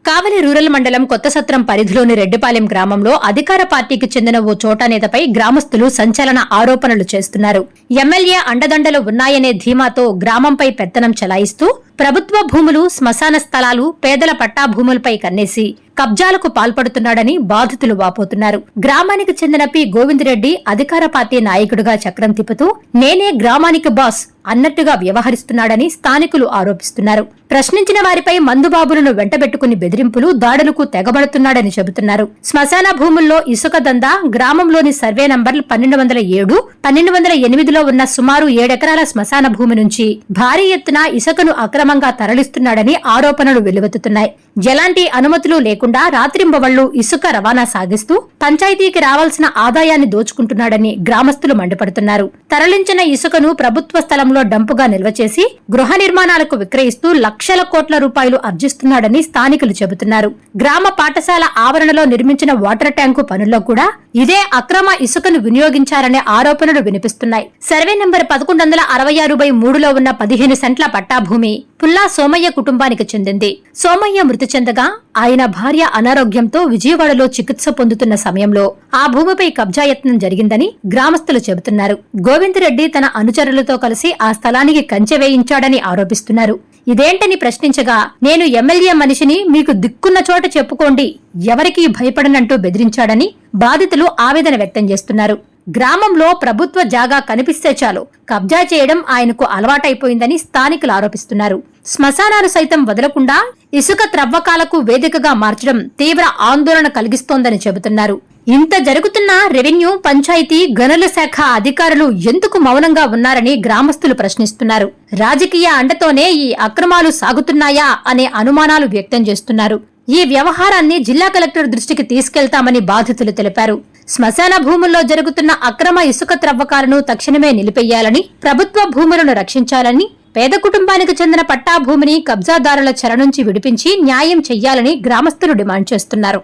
కావలి rural మండలం కొత్తసత్రం పరిధిలోని రెడ్డిపాలెం గ్రామంలో అధికార పార్టీకి చెందిన ఓ చోటా నేతపై గ్రామస్తులు సంచలన ఆరోపణలు చేస్తున్నారు. ఎమ్మెల్యే అండదండలు ఉన్నాయనే ధీమాతో గ్రామంపై పెత్తనం చెలాయిస్తూ ప్రభుత్వ భూములు, శ్మశాన స్థలాలు, పేదల పట్టా భూములపై కన్నేసి కబ్జాలకు పాల్పడుతున్నాడని బాధితులు వాపోతున్నారు. గ్రామానికి చెందిన పి గోవిందరెడ్డి అధికార పార్టీ నాయకుడిగా చక్రం తిప్పుతూ నేనే గ్రామానికి బాస్ అన్నట్టుగా వ్యవహరిస్తున్నాడని స్థానికులు ఆరోపిస్తున్నారు. ప్రశ్నించిన వారిపై మందుబాబులను వెంటబెట్టుకుని బెదిరింపులు, దాడులకు తెగబడుతున్నాడని చెబుతున్నారు. శ్మశాన భూముల్లో ఇసుక దందా, గ్రామంలోని సర్వే నంబర్లు 1207, 1208లో ఉన్న సుమారు 7 ఎకరాల శ్మశాన భూమి నుంచి భారీ ఎత్తున ఇసుకను అక్రమంగా తరలిస్తున్నాడని ఆరోపణలు వెలువెత్తుతున్నాయి. ఎలాంటి అనుమతులు లేకుండా రాత్రింబవళ్లు ఇసుక రవాణా సాగిస్తూ పంచాయతీకి రావాల్సిన ఆదాయాన్ని దోచుకుంటున్నాడని గ్రామస్తులు మండిపడుతున్నారు. తరలించిన ఇసుకను ప్రభుత్వ స్థలంలో డంపుగా నిల్వ చేసి గృహ నిర్మాణాలకు విక్రయిస్తూ లక్షల కోట్ల రూపాయలు ఆర్జిస్తున్నాడని స్థానికులు చెబుతున్నారు. గ్రామ పాఠశాల ఆవరణలో నిర్మించిన వాటర్ ట్యాంకు పనుల్లో కూడా ఇదే అక్రమ ఇసుకను వినియోగించారనే ఆరోపణలు వినిపిస్తున్నాయి. సర్వే నంబర్ 1166/3లో ఉన్న 15 సెంట్ల పట్టాభూమి పుల్లా సోమయ్య కుటుంబానికి చెందింది. సోమయ్య మృతి చెందగా ఆయన భార్య అనారోగ్యంతో విజయవాడలో చికిత్స పొందుతున్న సమయంలో ఆ భూమిపై కబ్జా యత్నం జరిగిందని గ్రామస్తులు చెబుతున్నారు. గోవిందరెడ్డి తన అనుచరులతో కలిసి ఆ స్థలానికి కంచె వేయించాడని ఆరోపిస్తున్నారు. ఇదేంటని ప్రశ్నించగా నేను ఎమ్మెల్యే మనిషిని, మీకు దిక్కున్న చోట చెప్పుకోండి, ఎవరికీ భయపడనంటూ బెదిరించాడని బాధితులు ఆవేదన వ్యక్తం చేస్తున్నారు. గ్రామంలో ప్రభుత్వ జాగా కనిపిస్తే చాలు కబ్జా చేయడం ఆయనకు అలవాటైపోయిందని స్థానికులు ఆరోపిస్తున్నారు. శ్మశానాలు సైతం వదలకుండా ఇసుక త్రవ్వకాలకు వేదికగా మార్చడం తీవ్ర ఆందోళన కలిగిస్తోందని చెబుతున్నారు. ఇంత జరుగుతున్నా రెవెన్యూ, పంచాయతీ, గనుల శాఖ అధికారులు ఎందుకు మౌనంగా ఉన్నారని గ్రామస్తులు ప్రశ్నిస్తున్నారు. రాజకీయ అండతోనే ఈ అక్రమాలు సాగుతున్నాయా అనే అనుమానాలు వ్యక్తం చేస్తున్నారు. ఈ వ్యవహారాన్ని జిల్లా కలెక్టర్ దృష్టికి తీసుకెళ్తామని బాధితులు తెలిపారు. శ్మశాన భూముల్లో జరుగుతున్న అక్రమ ఇసుక త్రవ్వకాలను తక్షణమే నిలిపేయాలని, ప్రభుత్వ భూములను రక్షించాలని, పేద కుటుంబానికి చెందిన పట్టా భూమిని కబ్జాదారుల చెర నుంచి విడిపించి న్యాయం చెయ్యాలని గ్రామస్తులు డిమాండ్ చేస్తున్నారు.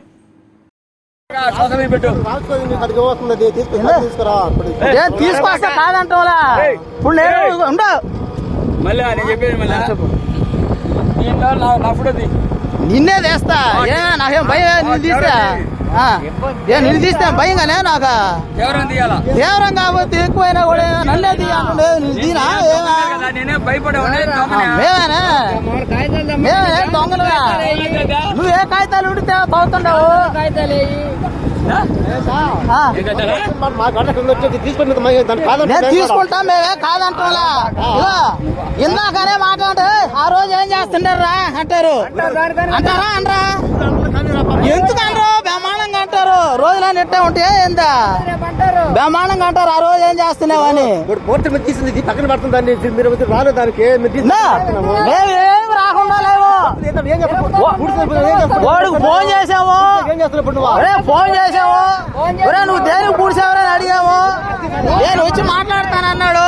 నిన్నే తెస్తా, నాకేం భయం, నిన్ను తీస్తే భయంగానే నాకు తీవ్రం కాబట్టి ఎక్కువైనా కూడా నన్నే తీయాలంటే మేమే దొంగలుగా. నువ్వే కాగితాలు ఉడితే తవ్వుతుండవు. నేను తీసుకుంటా, మేమే కాదంటా. ఇందాకనే మాట్లాడు, ఆ రోజు ఏం చేస్తుండారా అంటారు. అంటారా అనరా? ఎందుకంటారు? బ్రహ్మాండంగా అంటారు. రోజులా నెట్టే ఉంటే ఎంత బ్రహ్మాండంగా అంటారు. ఆ రోజు ఏం చేస్తున్నావని పక్కన పడుతుంది. మేమేం రాకుండా లేవు. వాడికి ఫోన్ చేసాము, ఫోన్ చేసాము. నువ్వు దేనికి పూడ్చావని అడిగాము. నేను వచ్చి మాట్లాడతానన్నాడు.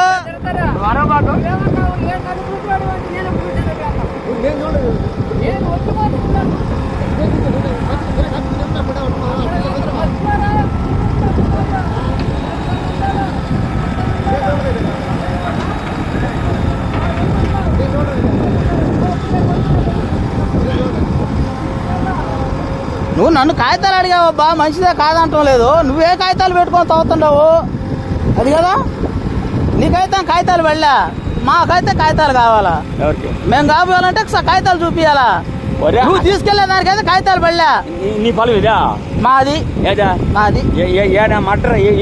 నువ్వు నన్ను కాగితాలు అడిగావబ్బా, మంచిదే కాదంటాం లేదు. నువ్వే కాగితాలు పెట్టుకొని తవ్వుతుండవు. అది కదా, నీకైతే కాగితాలు వెళ్ళా, మాకైతే కాగితాలు కావాలా. మేము కావాలంటే కాగితాలు చూపియాలా. నువ్వు తీసుకెళ్లే దానికైతే కాగితాలు పడలే. నీ పొలం ఇదా? మాది. మాది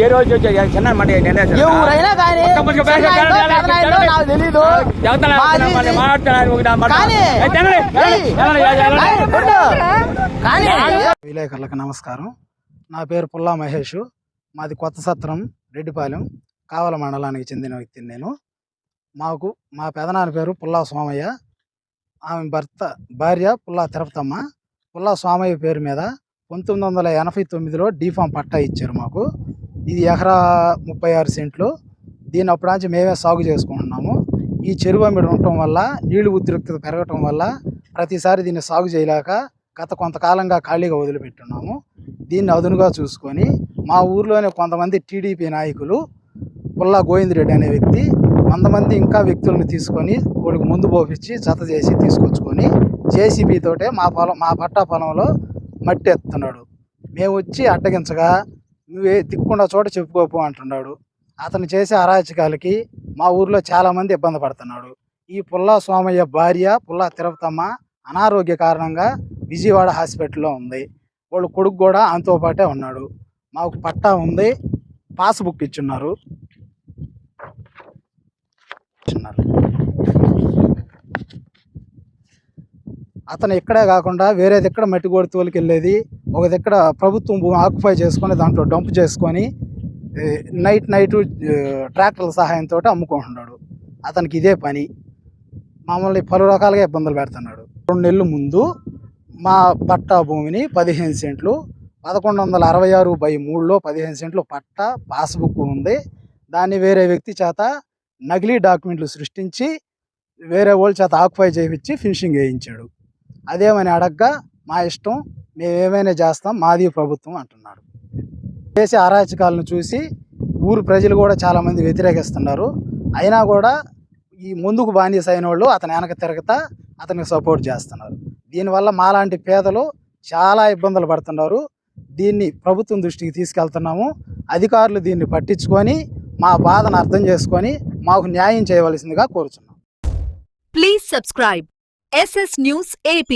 ఏ రోజు ఎవరైనా కానీ నాకు తెలీదు. విలేకరులకు నమస్కారం. నా పేరు పుల్లా మహేష్. మాది కొత్తసత్రం, రెడ్డిపాలెం, కావల మండలానికి చెందిన వ్యక్తిని నేను. మా పెదనాన్న పేరు పుల్లా సోమయ్య, ఆమె భార్య పుల్లా తిరుపతమ్మ. పుల్లా సోమయ్య పేరు మీద 1989లో డీఫామ్ పట్టా ఇచ్చారు మాకు. ఇది ఎకరా 36 సెంట్లు. దీని అప్పటి మేమే సాగు చేసుకుంటున్నాము. ఈ చెరువు మీద ఉండటం వల్ల, నీళ్లు ఉద్రిక్తత పెరగటం వల్ల ప్రతిసారి దీన్ని సాగు చేయలేక గత కొంతకాలంగా ఖాళీగా వదిలిపెట్టున్నాము. దీన్ని అదునుగా చూసుకొని మా ఊర్లోనే కొంతమంది టీడీపీ నాయకులు, పుల్లా గోవిందరెడ్డి అనే వ్యక్తి 100 మంది ఇంకా వ్యక్తులను తీసుకొని వాడికి ముందు పోపించి జత చేసి తీసుకొచ్చుకొని జేసీబీ తోటే మా పట్టా పొలంలో మట్టి ఎత్తున్నాడు. మేము వచ్చి అడ్డగించగా నువ్వే దిక్కుండా చోట చెప్పుకోపు అంటున్నాడు. అతను చేసే అరాచకాలకి మా ఊర్లో చాలామంది ఇబ్బంది పడుతున్నాడు. ఈ పుల్లా సోమయ్య భార్య పుల్లా తిరుపతమ్మ అనారోగ్య కారణంగా విజయవాడ హాస్పిటల్లో ఉంది. వాళ్ళ కొడుకు కూడా అంతో పాటే ఉన్నాడు. మాకు పట్టా ఉంది, పాస్బుక్ ఇచ్చున్నారు. అతను ఇక్కడే కాకుండా వేరే దగ్గర మట్టి గోడి తోలికి వెళ్ళేది, ఒక దగ్గర ప్రభుత్వం భూమి ఆక్యుపై చేసుకొని దాంట్లో డంప్ చేసుకొని నైట్ ట్రాక్టర్ల సహాయంతో అమ్ముకుంటున్నాడు. అతనికి ఇదే పని. మమ్మల్ని పలు రకాలుగా ఇబ్బందులు పెడుతున్నాడు. 2 నెలల ముందు మా పట్టా భూమిని 15 సెంట్లు 1166/3లో 15 సెంట్లు పట్టా పాస్బుక్ ఉంది. దాన్ని వేరే వ్యక్తి చేత నకిలీ డాక్యుమెంట్లు సృష్టించి వేరే వాళ్ళ చేత ఆక్యుపై చేయించి ఫినిషింగ్ వేయించాడు. అదేమని అడగ్గా మా ఇష్టం, మేమేమైనా చేస్తాం, మాది ప్రభుత్వం అంటున్నాడు. చేసే అరాచకాలను చూసి ఊరు ప్రజలు కూడా చాలామంది వ్యతిరేకిస్తున్నారు. అయినా కూడా ఈ ముందుకు బానిస అయిన వాళ్ళు అతని వెనక తిరగతా అతనికి సపోర్ట్ చేస్తున్నారు. దీనివల్ల మాలాంటి పేదలు చాలా ఇబ్బందులు పడుతున్నారు. దీన్ని ప్రభుత్వం దృష్టికి తీసుకెళ్తున్నాము. అధికారులు దీన్ని పట్టించుకొని మా బాధను అర్థం చేసుకొని మాకు న్యాయం చేయవలసిందిగా కోరుచున్నాం. Please subscribe SS News AP.